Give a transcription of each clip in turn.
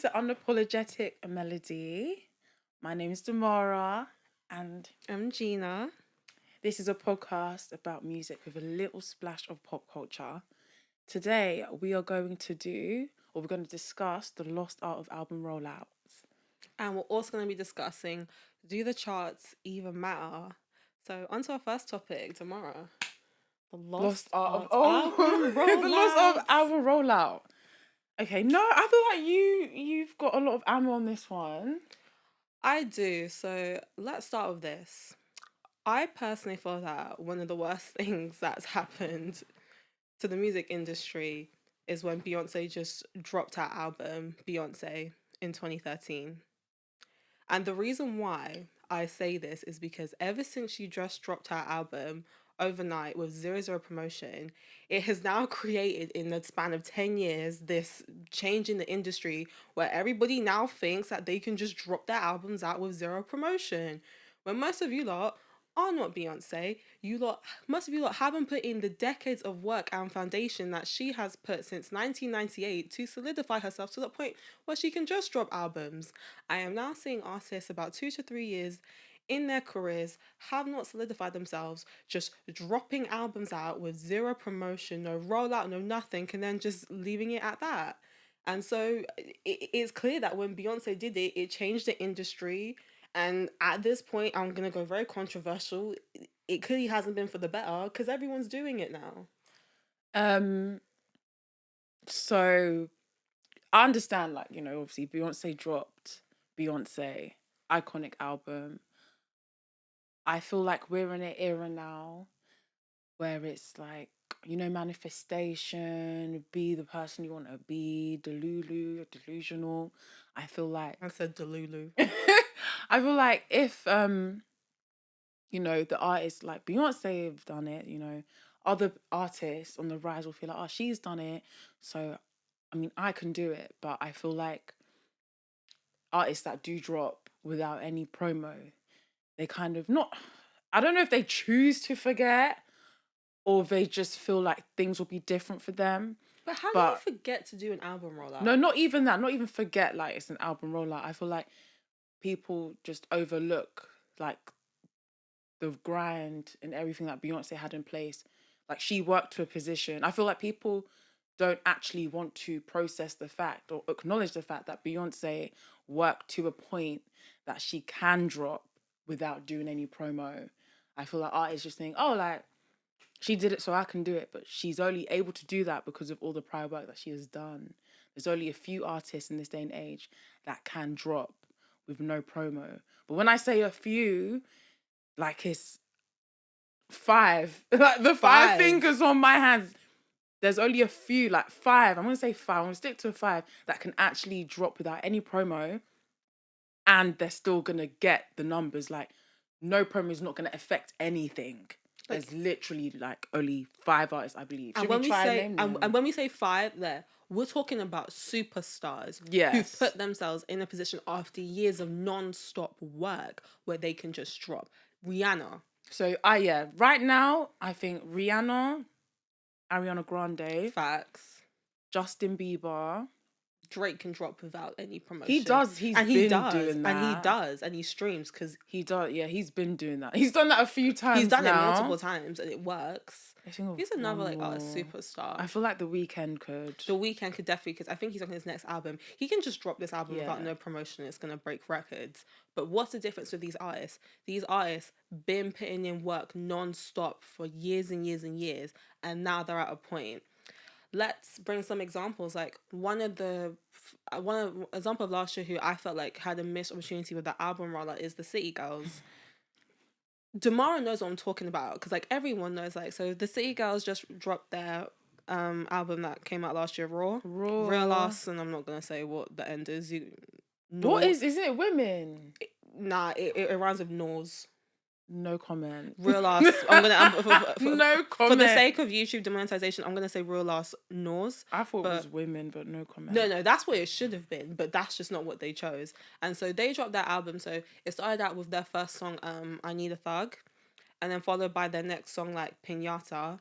to Unapologetic Melody. My name is Damara, and I'm Gina. this is a podcast about music with a little splash of pop culture. Today, we're going to discuss the lost art of album rollouts. And we're also going to be discussing, do the charts even matter? So, on to our first topic, Damara. The Lost art of album rollouts. the lost art of album rollout. Okay, no, I feel like you've got a lot of ammo on this one. I do. So, let's start with this. I personally feel that one of the worst things that's happened to the music industry is when Beyonce just dropped her album, Beyonce, in 2013. And the reason why I say this is because ever since she just dropped her album overnight with zero promotion, it has now created in the span of 10 years this change in the industry where everybody now thinks that they can just drop their albums out with zero promotion. When most of you lot are not Beyonce, most of you lot haven't put in the decades of work and foundation that she has put since 1998 to solidify herself to the point where she can just drop albums. I am now seeing artists about 2 to 3 years in their careers have not solidified themselves, just dropping albums out with zero promotion, no rollout, no nothing, and then just leaving it at that. And so it's clear that when Beyonce did it, it changed the industry. And at this point, I'm going to go very controversial. It clearly hasn't been for the better because everyone's doing it now. So I understand, obviously Beyonce dropped Beyonce, iconic album. I feel like we're in an era now where it's like, manifestation, be the person you want to be, delusional. I feel like... I said Delulu. I feel like if, the artists like Beyonce have done it, other artists on the rise will feel like, oh, she's done it. So, I can do it. But I feel like artists that do drop without any promo, they kind of I don't know if they choose to forget or they just feel like things will be different for them. But how do you forget to do an album rollout? No, not even that. Not even forget like it's an album rollout. I feel like people just overlook like the grind and everything that Beyonce had in place. Like she worked to a position. I feel like people don't actually want to process the fact or acknowledge the fact that Beyonce worked to a point that she can drop without doing any promo. I feel like artists just think, oh, like, she did it so I can do it. But she's only able to do that because of all the prior work that she has done. There's only a few artists in this day and age that can drop with no promo. But when I say a few, like it's 5. Like the 5 fingers on my hands. There's only a few, like 5. I'm going to say 5. I'm going to stick to 5 that can actually drop without any promo. And they're still going to get the numbers. Like, no promo is not going to affect anything. There's literally, like, only 5 artists, I believe. And when we say 5 there, we're talking about superstars who put themselves in a position after years of non-stop work where they can just drop. Rihanna. So, right now, I think Rihanna, Ariana Grande. Facts. Justin Bieber. Drake can drop without any promotion. He does. He's been doing that. And he does. And he streams because... He does. Yeah, he's been doing that. He's done that a few times. He's done it multiple times and it works. He's another artist superstar. I feel like The Weeknd could. The Weeknd could definitely, because I think he's on his next album. He can just drop this album without no promotion. It's going to break records. But what's the difference with these artists? These artists been putting in work non-stop for years and years and years. And now they're at a point. Let's bring some examples. Like one example of last year who I felt like had a missed opportunity with the album rollout is the City Girls. Damara knows what I'm talking about because like everyone knows. Like, so the City Girls just dropped their album that came out last year, Raw. Real Ass, and I'm not gonna say what the end is. What is it? Women? It rhymes with Nors. No comment. Real Ass. No comment. For the sake of YouTube demonetization, I'm gonna say Real Ass Nors. I thought it was women, but no comment. No, that's what it should have been, but that's just not what they chose. And so they dropped that album. So it started out with their first song, I Need a Thug, and then followed by their next song like Pinata.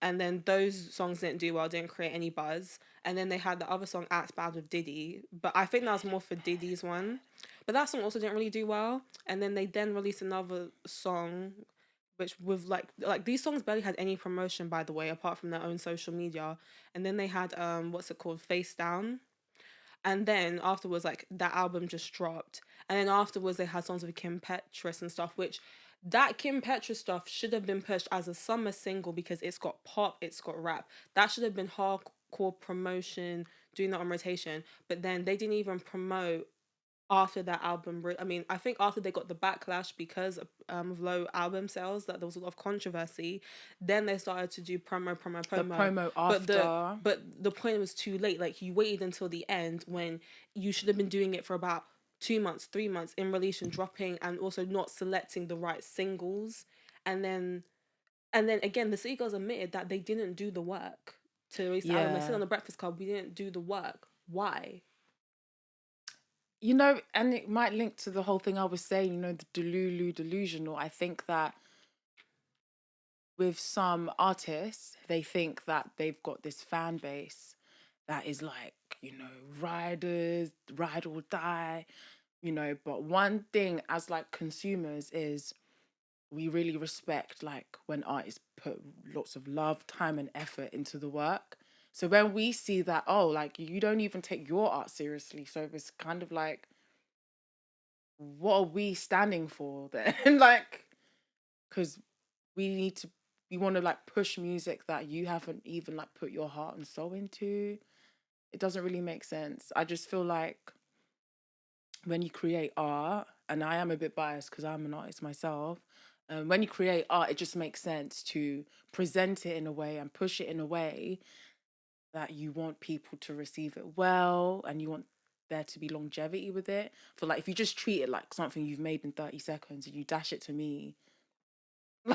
and then those songs didn't do well, didn't create any buzz. And then they had the other song Acts Bad with Diddy, but I think that was more for Diddy's one. But that song also didn't really do well. And then they then released another song, which with like these songs barely had any promotion, by the way, apart from their own social media. And then they had what's it called, Face Down. And then afterwards, like that album just dropped. And then afterwards, they had songs with Kim Petras and stuff, which that Kim Petras stuff should have been pushed as a summer single because it's got pop, it's got rap. That should have been hardcore promotion, doing that on rotation. But then they didn't even promote after that album. I mean, I think after they got the backlash because of low album sales, that there was a lot of controversy. Then they started to do promo. The promo But after. the point was too late. Like you waited until the end when you should have been doing it for about 2 months, 3 months in relation, dropping and also not selecting the right singles. And then again, the City Girls admitted that they didn't do the work to release the album. They said Yeah. on the Breakfast Club, we didn't do the work. Why? You know, and it might link to the whole thing I was saying, you know, the Dulu Delusional. I think that with some artists, they think that they've got this fan base that is like, you know, riders, ride or die, you know. But one thing as like consumers is we really respect like when artists put lots of love, time, and effort into the work. So when we see that, oh, like you don't even take your art seriously, so it's kind of like, what are we standing for then? Like, because we need to, we want to like push music that you haven't even like put your heart and soul into. It doesn't really make sense. I just feel like when you create art, and I am a bit biased because I'm an artist myself, when you create art, it just makes sense to present it in a way and push it in a way that you want people to receive it well and you want there to be longevity with it. For like, if you just treat it like something you've made in 30 seconds and you dash it to me,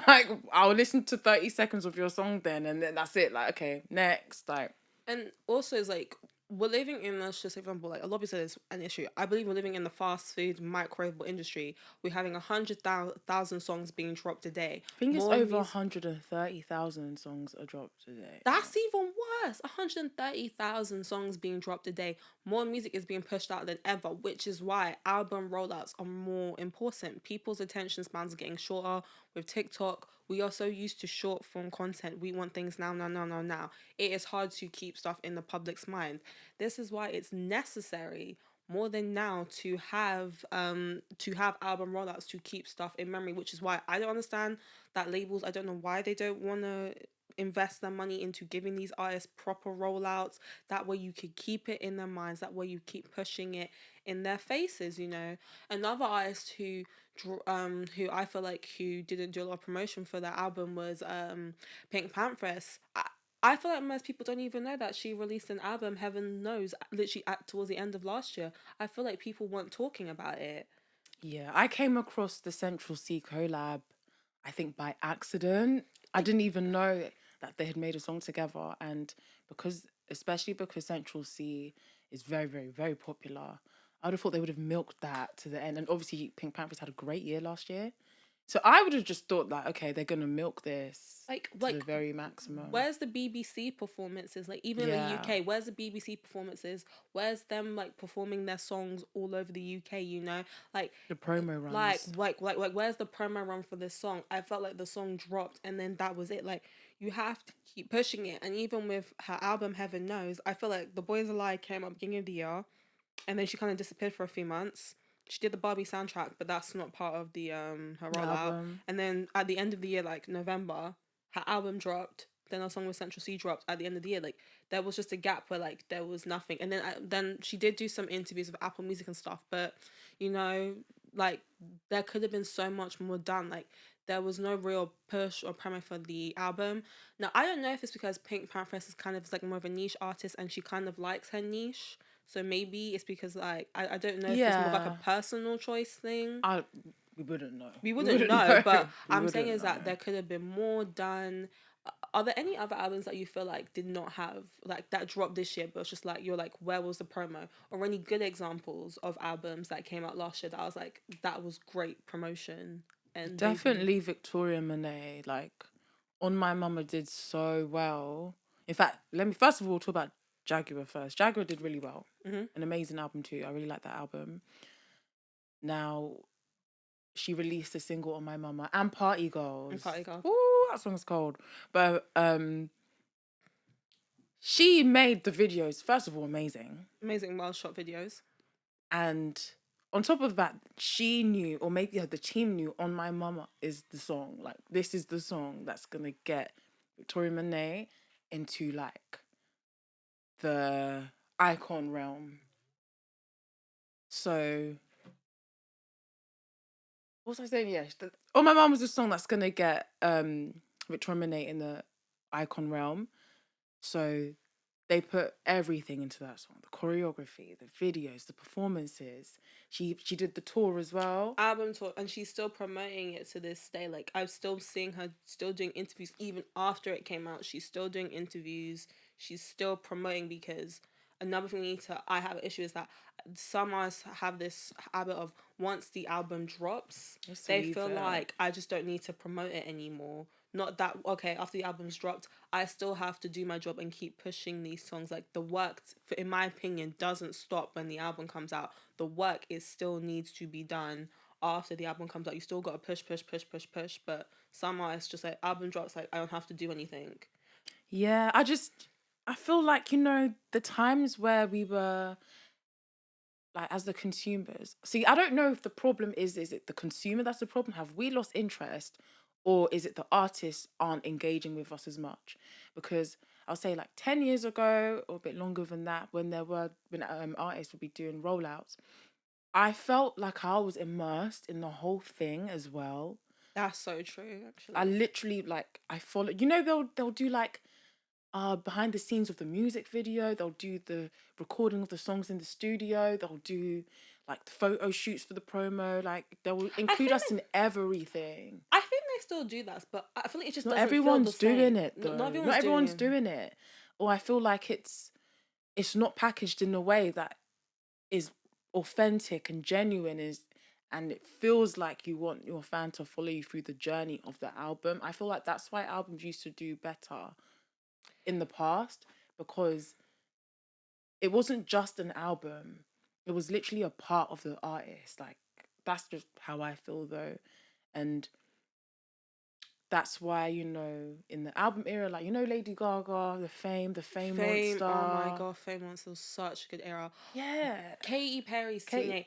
like, I'll listen to 30 seconds of your song then, and then that's it. Like, okay, next. Like, And also, it's like we're living in, let's just say, for example, like a lot of people say it's an issue. I believe we're living in the fast food microwavable industry. We're having 100,000 songs being dropped a day. I think it's More over music. 130,000 songs are dropped today. That's even worse. 130,000 songs being dropped a day. More music is being pushed out than ever, which is why album rollouts are more important. People's attention spans are getting shorter with TikTok. We are so used to short form content. We want things now, now, now, now, now. It is hard to keep stuff in the public's mind. This is why it's necessary more than now to have album rollouts to keep stuff in memory, which is why I don't understand that labels, I don't know why they don't want to invest their money into giving these artists proper rollouts. That way you could keep it in their minds. That way you keep pushing it in their faces. You know, another artist who I feel like who didn't do a lot of promotion for that album was Pink Panthers. I feel like most people don't even know that she released an album, heaven knows, literally towards the end of last year. I feel like people weren't talking about it. Yeah, I came across the Central C collab, I think by accident. I didn't even know that they had made a song together. And because, especially because Central C is very, very, very popular, I would have thought they would have milked that to the end. And obviously, Pink Panthers had a great year last year. So I would have just thought like, okay, they're gonna milk this to the very maximum. Where's the BBC performances? Like even in the Yeah, UK, where's the BBC performances? Where's them like performing their songs all over the UK? You know, like the promo runs. where's the promo run for this song? I felt like the song dropped and then that was it. Like you have to keep pushing it. And even with her album Heaven Knows, I feel like The Boys a Lie came out beginning of the year, and then she kind of disappeared for a few months. She did the Barbie soundtrack, but that's not part of the her The rollout. album. And then at the end of the year, like November, her album dropped. Then her song with Central C dropped at the end of the year. Like there was just a gap where like there was nothing. And then she did do some interviews with Apple Music and stuff. But you know, like there could have been so much more done. Like there was no real push or promo for the album. Now I don't know if it's because Pink Panthers is kind of like more of a niche artist and she kind of likes her niche. So maybe it's because like I don't know if it's more like Yeah, a personal choice thing. I we wouldn't know. We wouldn't know, but We I'm saying wouldn't is that know. there could have been more done. Are there any other albums that you feel like did not have like that dropped this year, but it's just like you're like, where was the promo? Or any good examples of albums that came out last year that I was like, that was great promotion and they didn't. Definitely Victoria Monet, like On My Mama did so well. In fact, let me first of all talk about Jaguar first. Jaguar did really well. Mm-hmm. An amazing album too. I really like that album. Now, she released a single On My Mama and Party Girls. And Party Girl. Ooh, that song's cold. But she made the videos, first of all, amazing. Amazing well shot videos. And on top of that, she knew, or maybe the team knew, On My Mama is the song. Like, this is the song that's going to get Victoria Monet into, like, the icon realm. So, what was I saying? Yeah, On My Mama was the song that's going to get Victoria Monet in the icon realm. So, they put everything into that song. The choreography, the videos, the performances. She did the tour as well. Album tour, and she's still promoting it to this day. Like, I'm still seeing her still doing interviews even after it came out. She's still doing interviews. She's still promoting, because another thing I have an issue is that some artists have this habit of, once the album drops, they feel like, I just don't need to promote it anymore. Not that, okay, after the album's dropped, I still have to do my job and keep pushing these songs. Like, the work, in my opinion, doesn't stop when the album comes out. The work still needs to be done after the album comes out. You still got to push. But some artists just like, album drops, like, I don't have to do anything. Yeah, I feel like, the times where we were, like, as the consumers. See, I don't know if the problem is it the consumer that's the problem? Have we lost interest? Or is it the artists aren't engaging with us as much? Because I'll say, like, 10 years ago, or a bit longer than that, when artists would be doing rollouts, I felt like I was immersed in the whole thing as well. That's so true, actually. I literally, like, I follow, they'll do, like, behind the scenes of the music video. They'll do the recording of the songs in the studio. They'll do, like, the photo shoots for the promo. Like, they will include us in everything. I think they still do that, but I feel like it just Not doesn't everyone's feel the doing same. it though. Not Not everyone's doing it. Or I feel like it's not packaged in a way that is authentic and genuine, and it feels like you want your fan to follow you through the journey of the album. I feel like that's why albums used to do better in the past, because it wasn't just an album. It was literally a part of the artist. Like, that's just how I feel though. And that's why, in the album era, like, Lady Gaga, the Fame Monster. Oh my God, Fame Monster was such a good era. Yeah. Katy Perry's Teenage...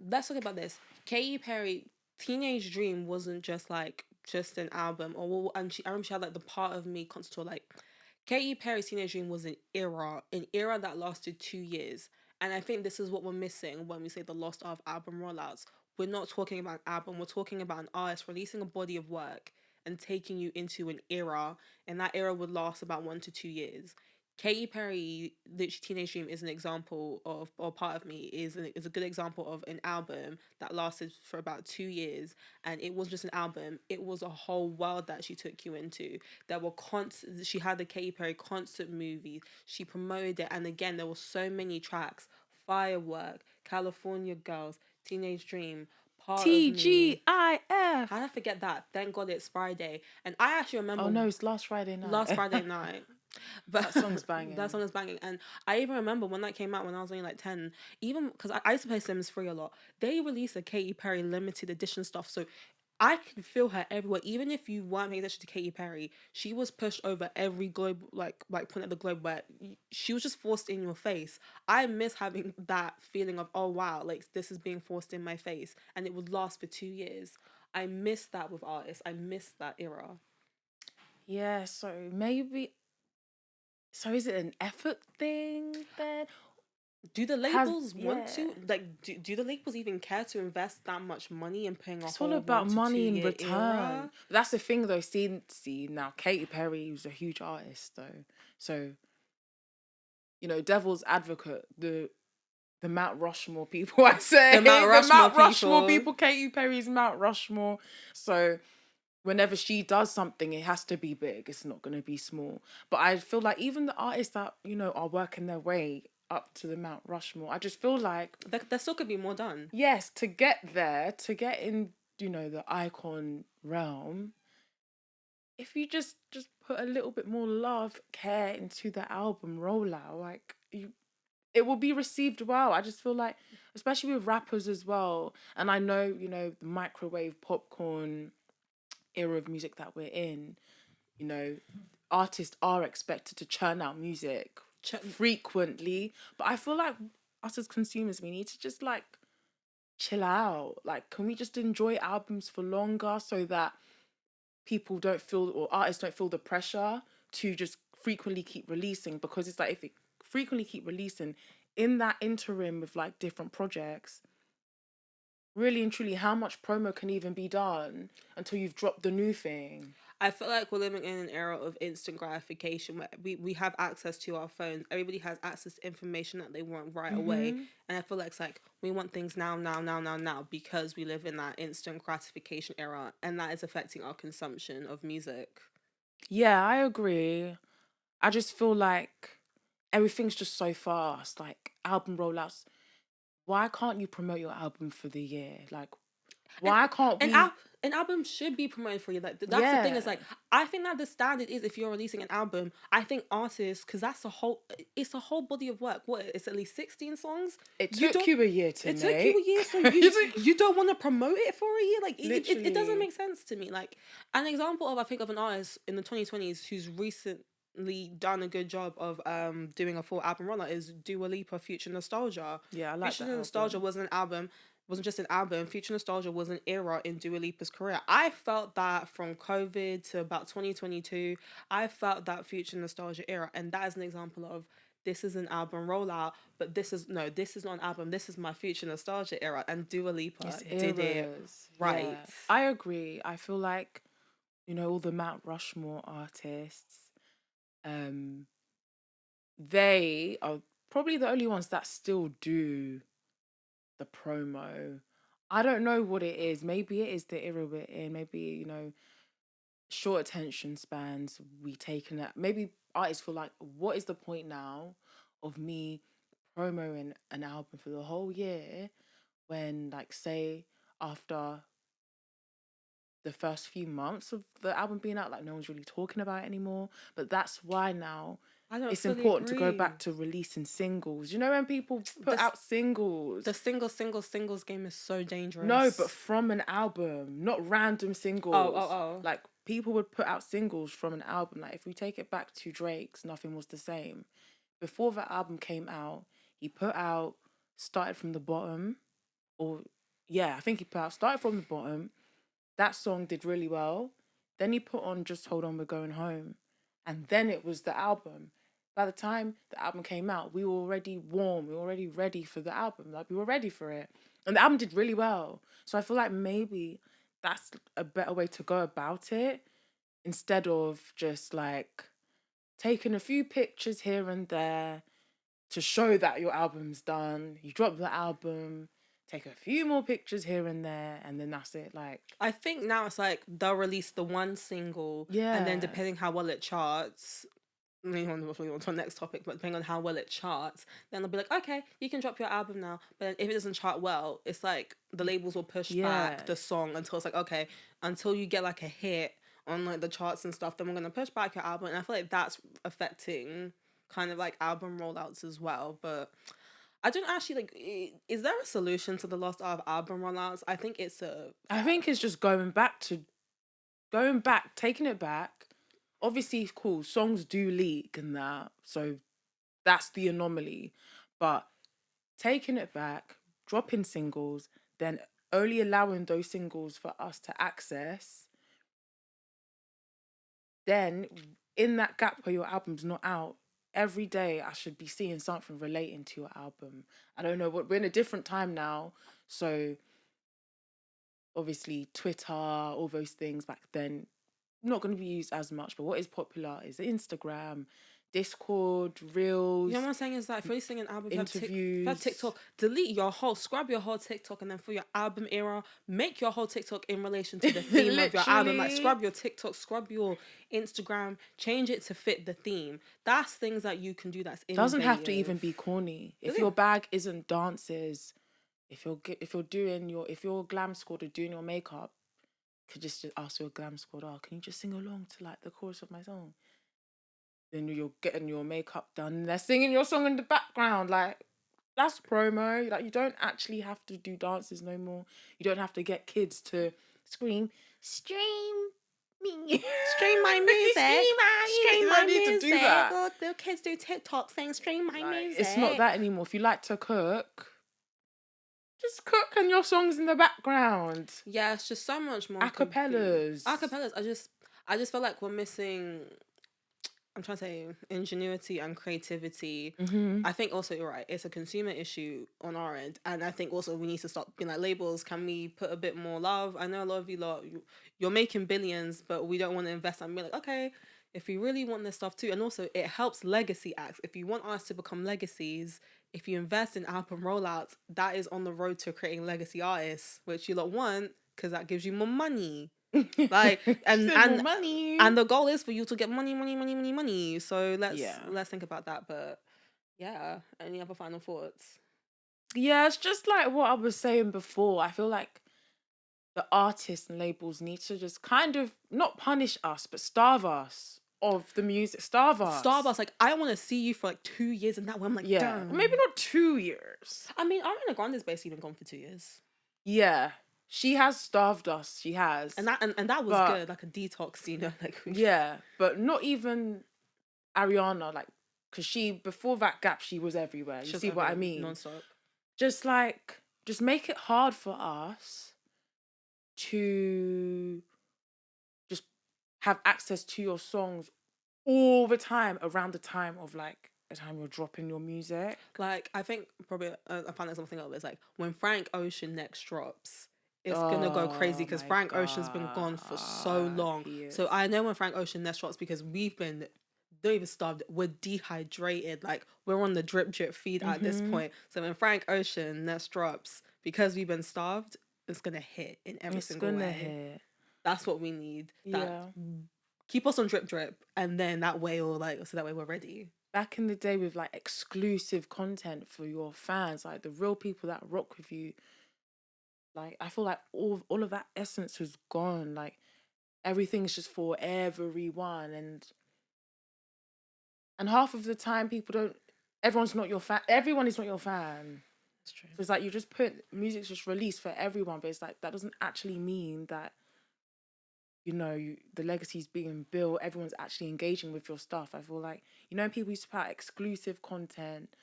Let's talk about this. Katy Perry, Teenage Dream wasn't just an album. I remember she had, like, the Part of Me concert tour. Like, Katy Perry's Teenage Dream was an era that lasted 2 years. And I think this is what we're missing when we say the lost art of album rollouts. We're not talking about an album. We're talking about an artist releasing a body of work and taking you into an era, and that era would last about 1 to 2 years. Katy Perry, the Teenage Dream, is an example of, or Part of Me is a good example of an album that lasted for about 2 years, and it was just an album. It was a whole world that she took you into. There were she had the Katy Perry concert movie. She promoted it, and again, there were so many tracks: Firework, California Girls, Teenage Dream, Part of Me. TGIF. How did I forget that? Thank God it's Friday. And I actually remember... Oh no, it's last Friday night. Last Friday night. But that song's banging. That song is banging. And I even remember when that came out when I was only like 10, even because I used to play Sims 3 a lot. They released a Katy Perry limited edition stuff. So I could feel her everywhere. Even if you weren't paying attention to Katy Perry, she was pushed over every globe, like point at the globe, where she was just forced in your face. I miss having that feeling of, oh wow, like, this is being forced in my face, and it would last for 2 years. I miss that with artists. I miss that era. Yeah, so is it an effort thing then? Do the labels want to? Like, do the labels even care to invest that much money in paying off? It's all about money in return. Era? That's the thing though. See now, Katy Perry was a huge artist though. So, devil's advocate, the Mount Rushmore people, I say. The Mount Rushmore people. Katy Perry's Mount Rushmore. So whenever she does something, it has to be big. It's not going to be small. But I feel like even the artists that, are working their way up to the Mount Rushmore, I just feel like... There still could be more done. Yes, to get there, to get in, the icon realm, if you just put a little bit more love, care into the album rollout, like it will be received well. I just feel like, especially with rappers as well, and I know, the microwave popcorn era of music that we're in, you know, artists are expected to churn out music frequently. But I feel like us as consumers, we need to just like chill out. Like, can we just enjoy albums for longer so that people don't feel, or artists don't feel the pressure to just frequently keep releasing? Because it's like, if it frequently keep releasing in that interim with like different projects, really and truly, how much promo can even be done until you've dropped the new thing? I feel like we're living in an era of instant gratification where we have access to our phones. Everybody has access to information that they want right away. And I feel like it's like we want things now, now, now, now, now, because we live in that instant gratification era, and that is affecting our consumption of music. Yeah, I agree. I just feel like everything's just so fast. Like album rollouts. Why can't you promote your album for the year? Like, why can't we? An album should be promoted for you. Like that's the thing. Is like, I think that the standard is, if you're releasing an album, I think artists, because it's a whole body of work. What, it's at least 16 songs. It took you a year to make. It took you a year, so you don't want to promote it for a year. Like it doesn't make sense to me. Like, an example of, I think, of an artist in the 2020s who's recently done a good job of doing a full album rollout is Dua Lipa, Future Nostalgia. Yeah, I like Future that Nostalgia wasn't just an album. Future Nostalgia was an era in Dua Lipa's career. I felt that from COVID to about 2022, I felt that Future Nostalgia era, and that is an example of, this is an album rollout, but this is not an album. This is my Future Nostalgia era, and Dua Lipa did it right. Yeah, I agree. I feel like, all the Mount Rushmore artists, they are probably the only ones that still do the promo. I don't know what it is. Maybe it is the era we're in. Maybe, short attention spans we taken it. Maybe artists feel like, what is the point now of me promoting an album for the whole year when, like, say, after the first few months of the album being out, like, no one's really talking about it anymore. But that's why now it's important to go back to releasing singles. You know, when people put out singles, the singles game is so dangerous. No, but from an album, not random singles. Oh. Like, people would put out singles from an album. Like, if we take it back to Drake's Nothing Was the Same, before the album came out, he put out Started From the Bottom, I think he put out Started From the Bottom. That song did really well. Then he put on Just Hold On, We're Going Home. And then it was the album. By the time the album came out, we were already warm. We were already ready for the album. Like, we were ready for it. And the album did really well. So I feel like maybe that's a better way to go about it, instead of just like taking a few pictures here and there to show that your album's done. You drop the album, take a few more pictures here and there, and then that's it. Like, I think now it's like they'll release the one single, and then depending how well it charts, maybe on to the next topic, but depending on how well it charts, then they'll be like, okay, you can drop your album now. But if it doesn't chart well, it's like the labels will push back the song until it's like, okay, until you get like a hit on like the charts and stuff, then we're gonna push back your album. And I feel like that's affecting kind of like album rollouts as well. But I don't actually like. Is there a solution to the lost art of album rollouts? I think it's just going back, taking it back. Obviously, cool, songs do leak and that, so that's the anomaly. But taking it back, dropping singles, then only allowing those singles for us to access. Then, in that gap where your album's not out, every day I should be seeing something relating to your album. I don't know, we're in a different time now, so obviously Twitter, all those things back then, not going to be used as much. But what is popular is Instagram, Discord, Reels. You know what I'm saying is that if you're listening an album, interviews, for TikTok, scrub your whole TikTok, and then for your album era, make your whole TikTok in relation to the theme of your album. Like, scrub your TikTok, scrub your Instagram, change it to fit the theme. That's things that you can do. That's innovative. Doesn't have to even be corny. If your bag isn't dances, if you're glam squad or doing your makeup, could just ask your glam squad, oh, can you just sing along to like the chorus of my song? Then you're getting your makeup done and they're singing your song in the background. Like, that's promo. Like, you don't actually have to do dances no more. You don't have to get kids to scream, stream me. Stream my music. Stream my music. music. To do that. Or the kids do TikTok saying stream my music. It's not that anymore. If you like to cook, just cook and your song's in the background. Yeah, it's just so much more. Acapellas. I just feel like we're missing, I'm trying to say, ingenuity and creativity. I think also you're right, it's a consumer issue on our end, and I think also we need to stop being like, labels, can we put a bit more love? I know a lot of you lot, you're making billions, but we don't want to invest and be like, okay, if we really want this stuff too. And also it helps legacy acts. If you want us to become legacies, if you invest in album rollouts, that is on the road to creating legacy artists, which you lot want, because that gives you more money. Like, and money. And the goal is for you to get money. So let's think about that. But yeah, any other final thoughts? Yeah, it's just like what I was saying before. I feel like the artists and labels need to just kind of not punish us, but starve us of the music. Starve us. Like, I want to see you for like 2 years, and that way I'm like, yeah, damn. maybe not 2 years. I mean, Ariana Grande's basically been gone for 2 years. Yeah. She has starved us. She has. And that was good, like a detox, you know, like. Yeah, but not even Ariana, like, because she, before that gap, she was everywhere. You see what I mean? Non-stop. Just make it hard for us to just have access to your songs all the time, around the time of like the time you're dropping your music. Like, I think probably I found out something of it is like when Frank Ocean next drops, it's gonna go crazy because Frank Ocean's been gone for so long. So I know when Frank Ocean next drops, because we've been not even starved, we're dehydrated. Like, we're on the drip feed at this point. So when Frank Ocean next drops, because we've been starved, it's gonna hit in every single way. Hit. That's what we need. Keep us on drip, and then that way we're ready. Back in the day with like exclusive content for your fans, like the real people that rock with you. Like, I feel like all of that essence was gone. Like, everything's just for everyone. And half of the time, everyone's not your fan. Everyone is not your fan. That's true. So it's like, music's just released for everyone. But it's like, that doesn't actually mean that, you know, the legacy's being built. Everyone's actually engaging with your stuff. I feel like, you know, people used to put out exclusive content.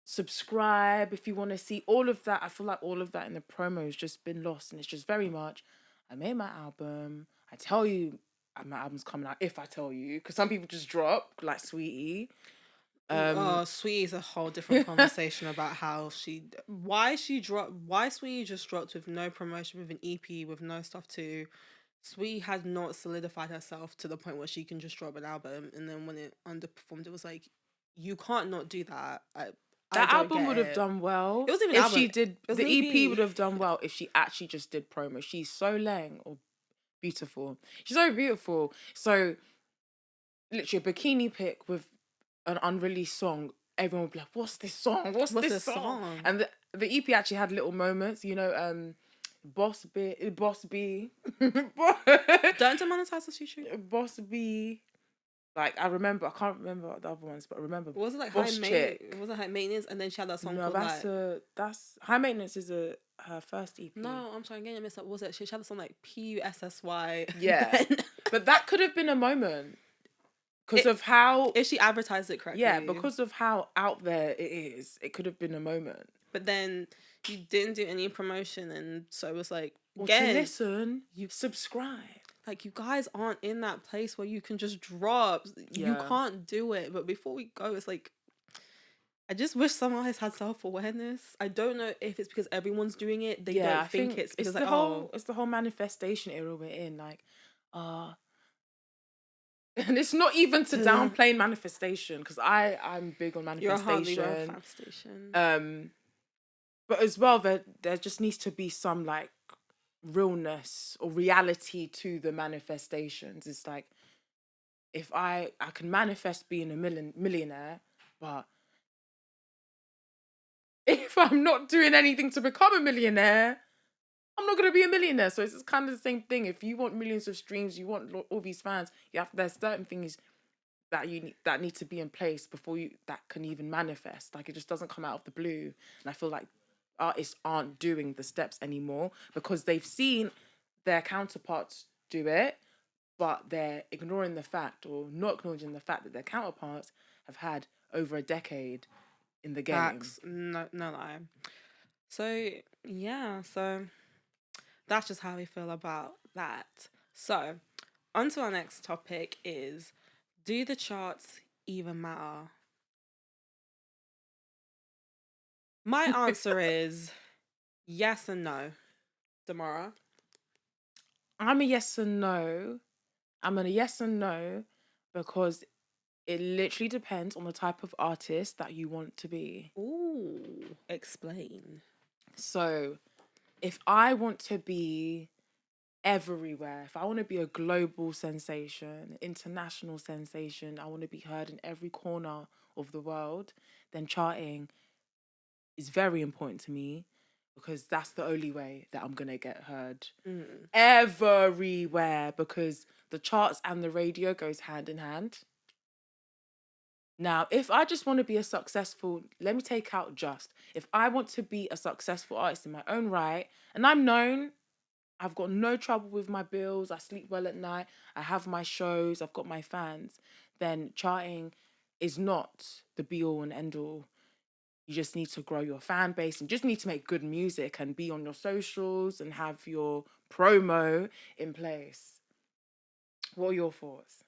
Subscribe if you want to see all of that. I feel like all of that in the promo has just been lost, and it's just very much, I made my album, I tell you my album's coming out if I tell you, because some people just drop like Sweetie. Sweetie's a whole different conversation about why Sweetie just dropped with no promotion, with an EP, with no stuff too. Sweetie had not solidified herself to the point where she can just drop an album, and then when it underperformed, it was like, you can't not do that. That album would have done well. It wasn't even if album. She did. The EP would have done well if she actually just did promo. She's so beautiful. She's so beautiful. So, literally, a bikini pic with an unreleased song. Everyone would be like, "What's this song? What's this song?" And the EP actually had little moments. You know, Boss B. Don't demonetize the YouTube. Boss B. Like, I can't remember the other ones, but I remember. Was it like Boss Chick? It wasn't High Maintenance, and then she had that song called that's High Maintenance is her first EP. No, I'm sorry, I'm getting it mixed up. Was it? She had a song like PUSSY. Yeah, but that could have been a moment because of how, if she advertised it correctly. Yeah, because of how out there it is, it could have been a moment. But then you didn't do any promotion, and so it was like, to listen, you subscribe. Like, you guys aren't in that place where you can just drop. Yeah. You can't do it. But before we go, it's like, I just wish some artists had self-awareness. I don't know if it's because everyone's doing it. They don't think it's because it's the whole manifestation era we're in. Like, and it's not even to downplay manifestation, because I'm big on manifestation. You're hardly manifestation. But as well, there just needs to be some like realness or reality to the manifestations. It's like, if I can manifest being a millionaire, but if I'm not doing anything to become a millionaire, I'm not gonna be a millionaire. So it's kind of the same thing. If you want millions of streams, you want all these fans, there's certain things that that need to be in place before you that can even manifest. Like, it just doesn't come out of the blue. And I feel like artists aren't doing the steps anymore because they've seen their counterparts do it, but they're ignoring the fact or not acknowledging the fact that their counterparts have had over a decade in the game. Facts. No, no lie. So yeah, so that's just how we feel about that. So on to our next topic is, do the charts even matter? My answer is yes and no. Damara? I'm a yes and no. I'm a yes and no because it literally depends on the type of artist that you want to be. Ooh, explain. So, if I want to be everywhere, if I want to be a global sensation, international sensation, I want to be heard in every corner of the world, then charting is very important to me because that's the only way that I'm going to get heard everywhere, because the charts and the radio goes hand in hand. Now, if I just want to be a successful, let me take out just, if I want to be a successful artist in my own right, and I'm known, I've got no trouble with my bills, I sleep well at night, I have my shows, I've got my fans, then charting is not the be all and end all. You just need to grow your fan base and just need to make good music and be on your socials and have your promo in place. What are your thoughts?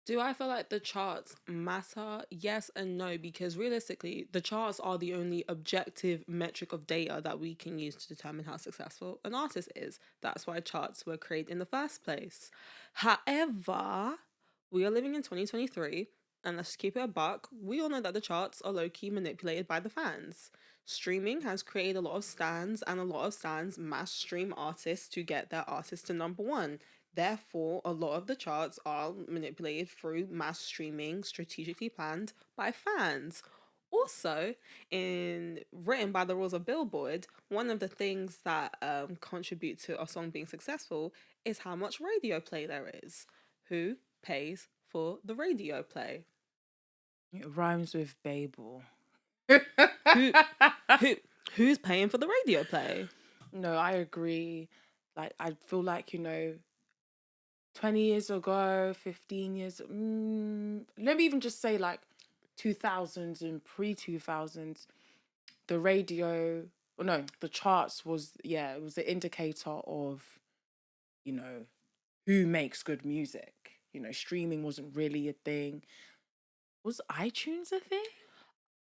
Do I feel like the charts matter? Yes and no, because realistically, the charts are the only objective metric of data that we can use to determine how successful an artist is. That's why charts were created in the first place. However, we are living in 2023, and let's keep it a buck. We all know that the charts are low-key manipulated by the fans. Streaming has created a lot of stands, and a lot of stands mass stream artists to get their artist to number one. Therefore, a lot of the charts are manipulated through mass streaming, strategically planned by fans. Also, in written by the rules of Billboard, one of the things that contribute to a song being successful is how much radio play there is. Who pays for the radio play? It rhymes with Babel. Who, who, who's paying for the radio play? No, I agree. Like, I feel like, 20 years ago, 15 years, let me even just say like 2000s and pre-2000s, the radio, or no, the charts was, it was the indicator of, you know, who makes good music. Streaming wasn't really a thing. Was iTunes a thing?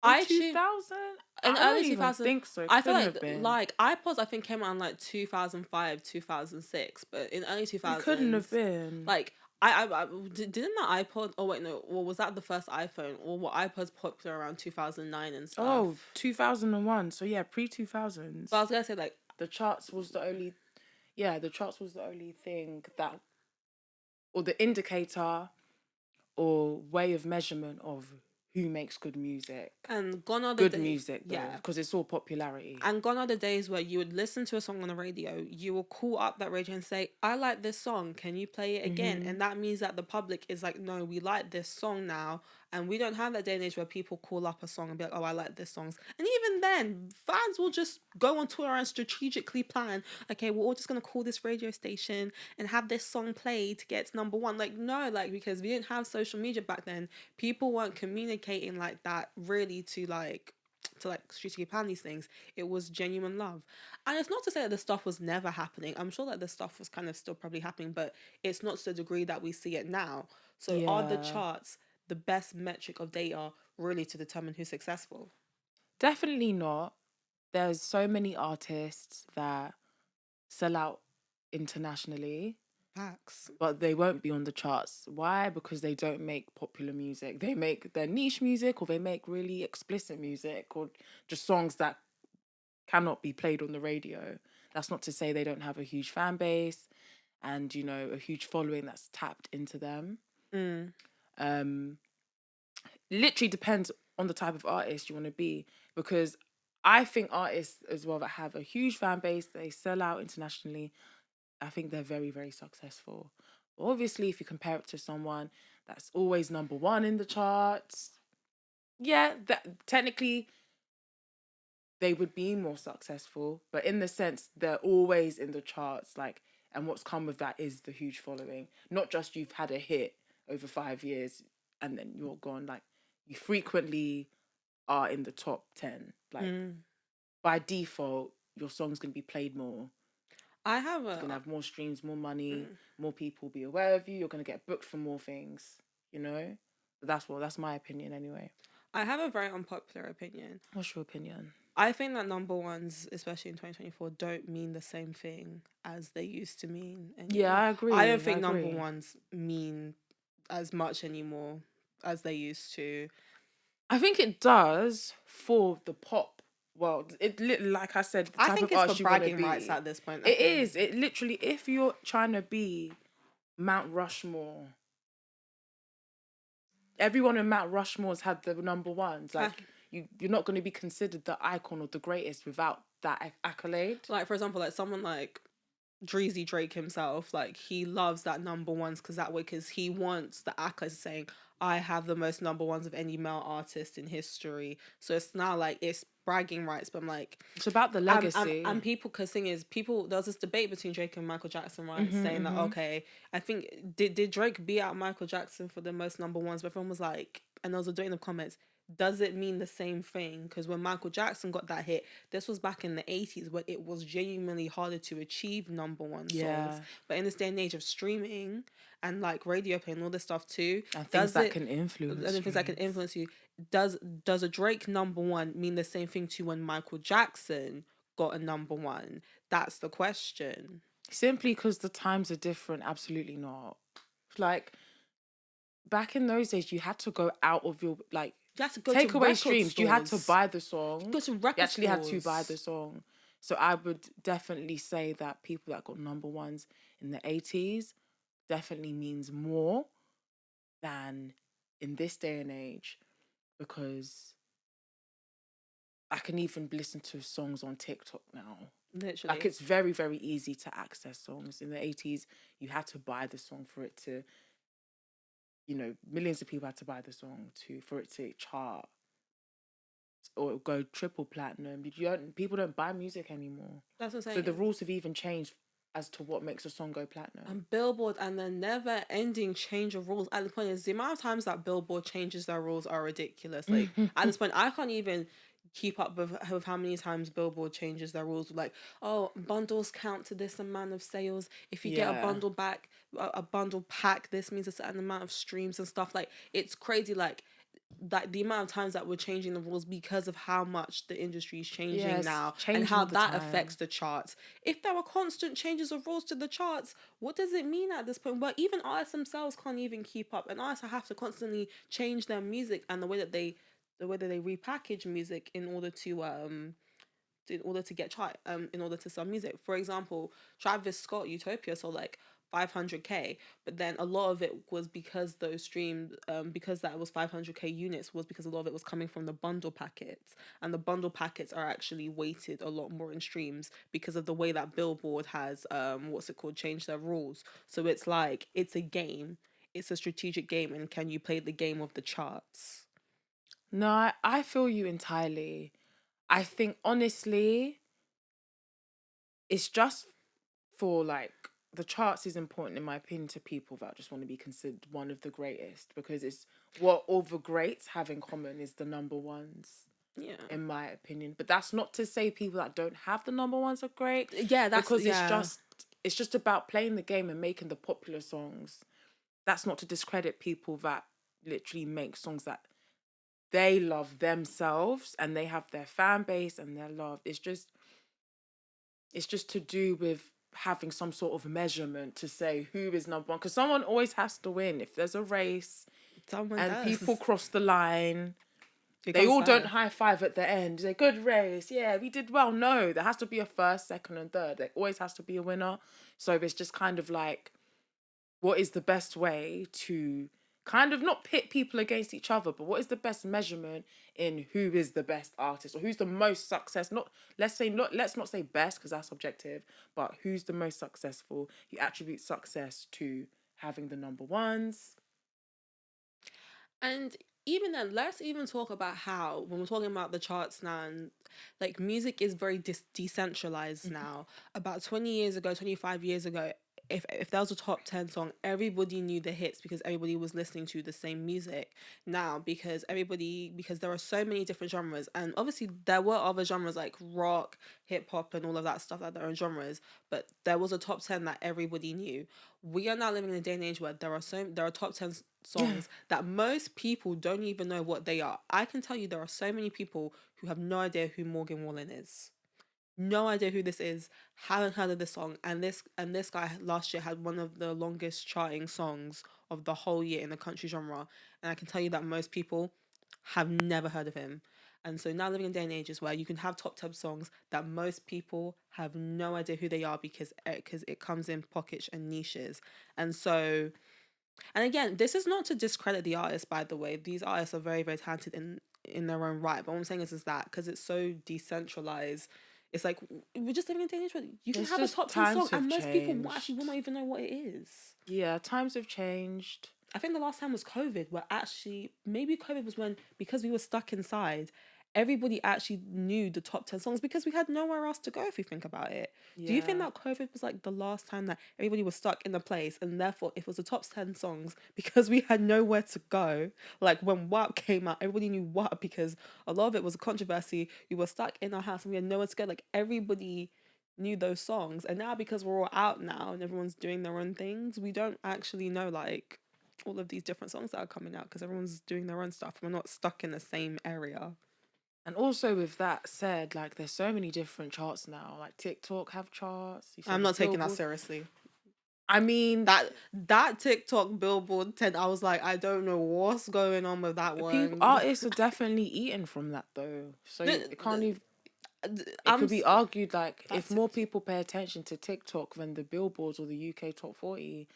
In iTunes 2000? in I early don't even 2000, think so. It I feel couldn't like have been. like iPods I think came out in like 2005, 2006, but in early It couldn't have 2000s, been. like didn't the iPod, oh wait, no, or was that the first iPhone, or were iPods popular around 2009 and stuff? Oh, 2001. So yeah, pre-2000s. But I was gonna say like The charts was the only, the charts was the only thing that, or the indicator or way of measurement of who makes good music. and gone are the Good days, music, though, yeah. because it's all popularity. And gone are the days where you would listen to a song on the radio, you will call up that radio and say, I like this song, can you play it again? And that means that the public is like, no, we like this song now. And we don't have that day and age where people call up a song and be like, oh, I like this song. And even then, fans will just go on Twitter and strategically plan, okay, we're all just going to call this radio station and have this song played to get to number one. Like, no, like, because we didn't have social media back then, people weren't communicating like that really to like strategically plan these things. It was genuine love. And it's not to say that this stuff was never happening. I'm sure that this stuff was kind of still probably happening, but it's not to the degree that we see it now. So are the Yeah. charts the best metric of data really to determine who's successful? Definitely not. There's so many artists that sell out internationally, Facts. but they won't be on the charts. Why? Because they don't make popular music. They make their niche music, or they make really explicit music, or just songs that cannot be played on the radio. That's not to say they don't have a huge fan base and, a huge following that's tapped into them. Um, literally depends on the type of artist you want to be, because I think artists as well that have a huge fan base, they sell out internationally. I think they're very, very successful. But obviously, if you compare it to someone that's always number one in the charts, yeah, that technically they would be more successful. But in the sense, they're always in the charts. Like, and what's come with that is the huge following. Not just you've had a hit over 5 years and then you're gone. Like, you frequently are in the top 10. Like, by default, your song's going to be played more. I have You're going to have more streams, more money, more people be aware of you. You're going to get booked for more things, you know? That's my opinion anyway. I have a very unpopular opinion. What's your opinion? I think that number ones, especially in 2024, don't mean the same thing as they used to mean anymore. Yeah, I agree. I don't think number ones mean as much anymore as they used to. I think it does for the pop world. Like I said, the type I think of it's artist for you wanna bragging be. rights at this point. It is. It literally, if you're trying to be Mount Rushmore, everyone in Mount Rushmore's had the number ones. Like, you're not going to be considered the icon or the greatest without that accolade. Like, for example, like someone like Dreezy Drake himself, like he loves that number ones because he wants the accolades saying, I have the most number ones of any male artist in history. So it's now like it's bragging rights, but I'm like, it's about the legacy. And people, because thing is, there's this debate between Drake and Michael Jackson, right? Saying that, okay, I think, did Drake beat out Michael Jackson for the most number ones? But everyone was like, and there was a debate in the comments, does it mean the same thing? Because when Michael Jackson got that hit, this was back in the 80s when it was genuinely harder to achieve number one songs. But in this day and age of streaming and like radio play and all this stuff too, things that can influence you, does a Drake number one mean the same thing to when Michael Jackson got a number one? That's the question. Simply because the times are different? Absolutely not. Like, back in those days, you had to go out of your, like, you had to go take to away streams. You had to buy the song. Go to record You actually stores. had to buy the song. So I would definitely say that people that got number ones in the 80s definitely means more than in this day and age, because I can even listen to songs on TikTok now. Literally. Like, it's very, very easy to access songs. In the 80s, you had to buy the song for it to, you know, millions of people had to buy the song for it to chart or go triple platinum. People don't buy music anymore. That's what I'm saying. So the rules have even changed as to what makes a song go platinum. And Billboard and the never-ending change of rules. At the point is, the amount of times that Billboard changes their rules are ridiculous. Like, at this point, I can't even keep up with how many times Billboard changes their rules. Like, oh, bundles count to this amount of sales. If you get a bundle back, a bundle pack, this means a certain amount of streams and stuff. Like, it's crazy. Like, that the amount of times that we're changing the rules because of how much the industry is changing now and how that affects the charts. If there were constant changes of rules to the charts, what does it mean at this point? Well, even artists themselves can't even keep up, and artists have to constantly change their music and the way that they repackage music in order to get chart, in order to sell music. For example, Travis Scott Utopia sold like 500k, but then a lot of it was because those streams, because that was 500k units, was because a lot of it was coming from the bundle packets, and the bundle packets are actually weighted a lot more in streams because of the way that Billboard has changed their rules. So it's like, it's a game, it's a strategic game, and can you play the game of the charts? No, I feel you entirely. I think, honestly, it's just for, like, the charts is important, in my opinion, to people that just want to be considered one of the greatest, because it's what all the greats have in common is the number ones. Yeah. In my opinion. But that's not to say people that don't have the number ones are great. Yeah, because it's just about playing the game and making the popular songs. That's not to discredit people that literally make songs that they love themselves and they have their fan base and their love. It's just to do with having some sort of measurement to say who is number one, because someone always has to win. If there's a race people cross the line, they all don't high five at the end. Say, good race, yeah, we did well. No, there has to be a first, second, and third. There always has to be a winner. So it's just kind of like, what is the best way to kind of not pit people against each other, but what is the best measurement in who is the best artist or who's the most success? Let's not say best because that's objective, but who's the most successful? You attribute success to having the number ones. And even then, let's even talk about how, when we're talking about the charts now, and like music is very decentralized now. About 20 years ago, 25 years ago, if there was a top 10 song, everybody knew the hits because everybody was listening to the same music. Now, because there are so many different genres, and obviously there were other genres like rock, hip hop, and all of that stuff, like their own genres, but there was a top 10 that everybody knew. We are now living in a day and age where there are top 10 songs that most people don't even know what they are. I can tell you there are so many people who have no idea who Morgan Wallen is. No idea who this is, haven't heard of this song, and this guy last year had one of the longest charting songs of the whole year in the country genre. And I can tell you that most people have never heard of him. And so now living in day and ages where you can have top 10 songs that most people have no idea who they are because it comes in pockets and niches. And so, and again, this is not to discredit the artists, by the way. These artists are very, very talented in their own right. But what I'm saying is that because it's so decentralized, it's like we're just living in a day and age where you can have a top 10 song and most people will not even know what it is. Yeah, times have changed. I think the last time was COVID, where actually, maybe COVID was when, because we were stuck inside, everybody actually knew the top 10 songs because we had nowhere else to go if you think about it. Yeah. Do you think that COVID was like the last time that everybody was stuck in a place and therefore if it was the top 10 songs because we had nowhere to go? Like when WAP came out, everybody knew WAP because a lot of it was a controversy. We were stuck in our house and we had nowhere to go. Like everybody knew those songs. And now because we're all out now and everyone's doing their own things, we don't actually know like all of these different songs that are coming out because everyone's doing their own stuff. We're not stuck in the same area. And also with that said, like there's so many different charts now. Like TikTok have charts. I'm not taking that seriously. I mean that TikTok Billboard 10, I was like, I don't know what's going on with that one. Artists are definitely eating from that though. So it can't even. It could be argued like if more people pay attention to TikTok than the Billboards or the UK Top 40,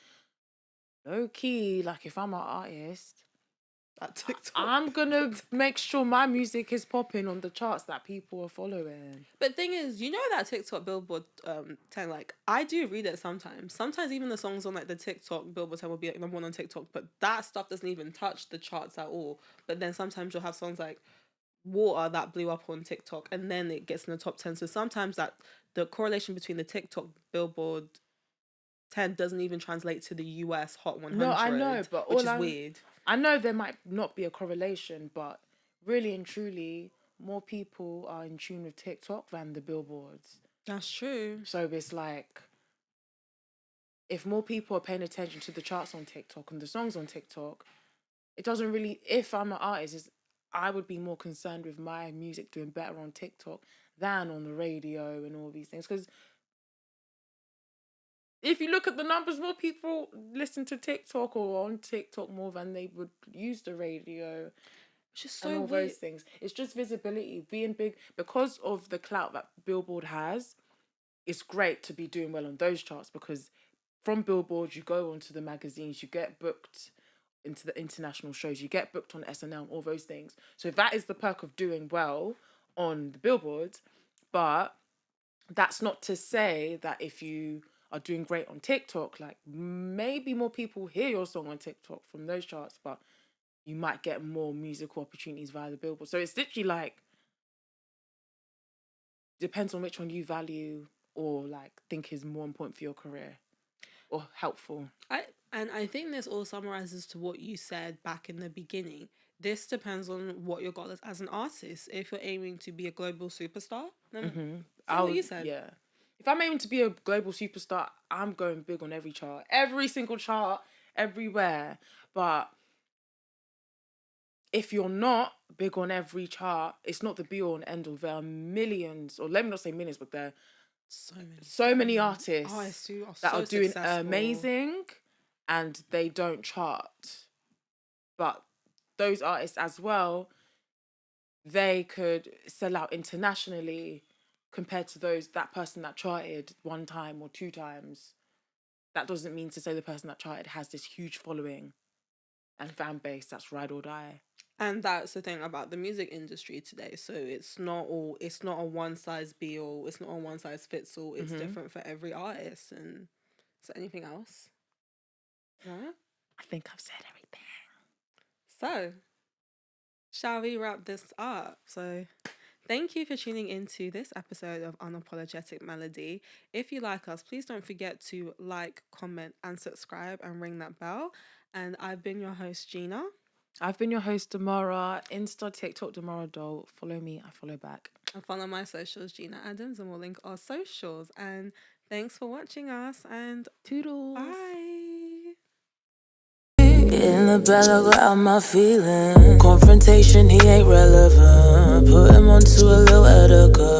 low key, like if I'm an artist, I'm gonna make sure my music is popping on the charts that people are following. But thing is, you know that TikTok Billboard 10, like I do read it sometimes. Sometimes even the songs on like the TikTok Billboard 10 will be like number one on TikTok, but that stuff doesn't even touch the charts at all. But then sometimes you'll have songs like Water that blew up on TikTok and then it gets in the top 10. So sometimes that the correlation between the TikTok Billboard 10 doesn't even translate to the US Hot 100. No, I know, but which is weird. I know there might not be a correlation, but really and truly, more people are in tune with TikTok than the Billboards. That's true. So it's like, if more people are paying attention to the charts on TikTok and the songs on TikTok, it doesn't really, if I'm an artist, I would be more concerned with my music doing better on TikTok than on the radio and all these things. Because if you look at the numbers, more people listen to TikTok or on TikTok more than they would use the radio. It's just so weird. Those things. It's just visibility, being big. Because of the clout that Billboard has, it's great to be doing well on those charts because from Billboard, you go onto the magazines, you get booked into the international shows, you get booked on SNL, all those things. So that is the perk of doing well on the Billboards. But that's not to say that if you are doing great on TikTok, like maybe more people hear your song on TikTok from those charts, but you might get more musical opportunities via the Billboard. So it's literally like, depends on which one you value or like think is more important for your career or helpful. I think this all summarizes to what you said back in the beginning. This depends on what your goal is as an artist. If you're aiming to be a global superstar, then what you said. Yeah. If I'm aiming to be a global superstar, I'm going big on every chart. Every single chart, everywhere. But if you're not big on every chart, it's not the be-all and end-all. There are millions, or let me not say millions, but there are so many artists that are doing amazing and they don't chart. But those artists as well, they could sell out internationally compared to that person that charted one time or two times. That doesn't mean to say the person that charted has this huge following. and fan base that's ride or die. And that's the thing about the music industry today. So it's not a one size be all. It's not a one size fits all. It's different for every artist. And is there anything else? No? I think I've said everything. So, shall we wrap this up? So, thank you for tuning into this episode of Unapologetic Melody. If you like us, please don't forget to like, comment, and subscribe and ring that bell. And I've been your host, Gina. I've been your host, Damara. Insta, TikTok, Damara Doll. Follow me, I follow back. And follow my socials, Gina Adams, and we'll link our socials. And thanks for watching us, and toodles. Bye. In the bed, I got out my feelings. Confrontation, he ain't relevant. Put him onto a little editor.